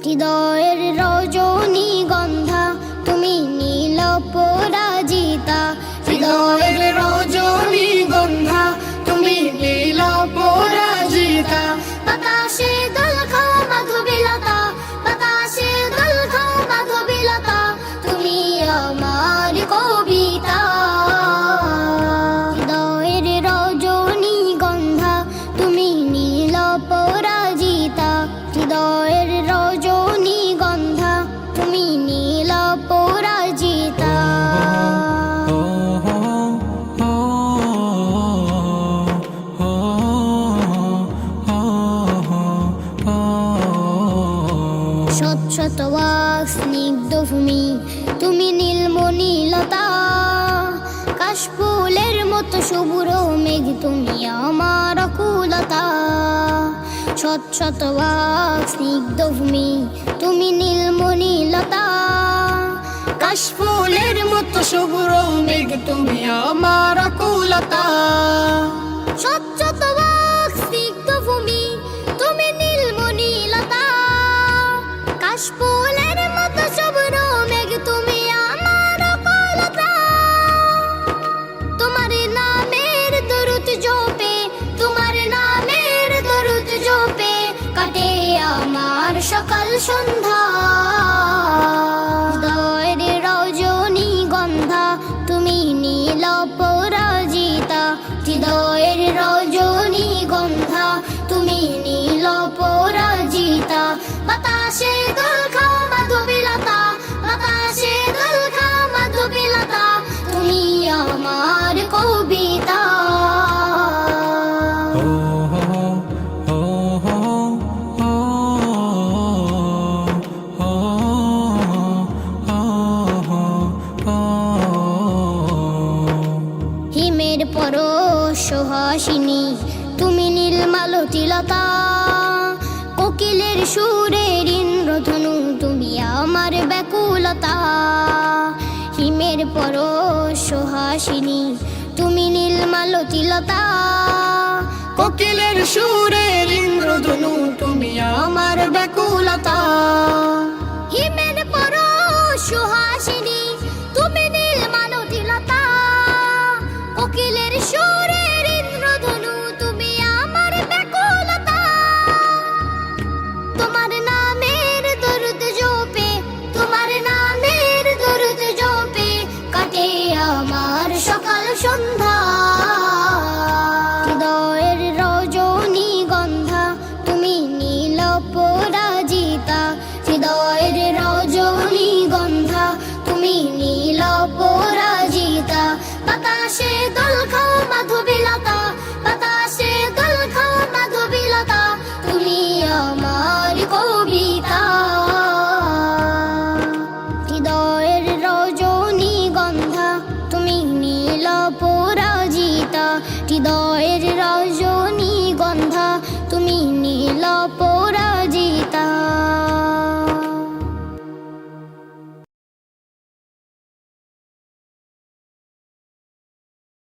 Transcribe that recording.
হৃদয়ের রজনীগন্ধা তুমি নীল পরাজিতা, হৃদয়ের রজনীগন্ধা তুমি নীল পরাজিতা। বাতাসে দোল খাও মাধবীলতা, বাতাসে দোল খাও মাধবীলতা, তুমি আমার কবিতা। হৃদয়ের রজনীগন্ধা তুমি নীল পরাজিতা, হৃদয়ের রজনীগন্ধা তুমি নীল পরাজিতা। শত শত ওয়াক স্নিগ্ধ ভূমি তুমি নীলমণিলতা, কাশফুলের মতো শুভ্র মেঘ তুমি আমার আকুলতা। শত শত ওয়াক স্নিগ্ধ ভূমি তুমি নীলমণিলতা, কাশফুলের মতো শুভ্র মেঘ তুমি আমার আকুলতা। শত শত ওয়াক স্নিগ্ধ ভূমি তুমি নীলমণিলতা, কাশফুলের মতো শুভ্র মেঘ তুমি আমার আকুলতা। তোমার নামের দরুদ জপে, তোমার নামের দরুদ জপে কাটে আমার সকাল সন্ধ্যা। হৃদয়ের রজনীগন্ধা তুমি নীল পরাজিতা, হৃদয়ের রজনীগন্ধা তুমি নীল পরাজিতা। বাতাসে দোল খাও মাধবীলতা, বাতাসে দোল খাও মাধবীলতা, তুমি আমার কবিতা। হিমের পরশ সুহাসিনী তুমি নীলমালতিলতা, কোকিলের সুরের ইন্দ্রধনু তুমি আমার ব্যাকুলতা। হিমের পরশ সুহাসিনী তুমি নীলমালতিলতা, কোকিলের সুরের ইন্দ্রধনু তুমি আমার ব্যাকুলতা। হিমের পরশ সুহাসিনী তুমি নীলমালতিলতা, কোকিলের সুরের ইন্দ্রধনু তুমি আমার ব্যাকুলতা। তোমার নামের দরুদ জপে, তোমার নামের দরুদ জপে কাটে আমার সকাল সন্ধ্যা। হৃদয়ের রজনীগন্ধা তুমি নীল পরাজিতা, হৃদয়ের রজনীগন্ধা তুমি নীল পরাজিতা। বাতাসে দোল খাও মাধবীলতা, বাতাসে দোল খাও মাধবীলতা, তুমি আমার কবিতা। হৃদয়ের রজনীগন্ধা তুমি নীল পরাজিতা, হৃদয়ের রজনীগন্ধা তুমি নীল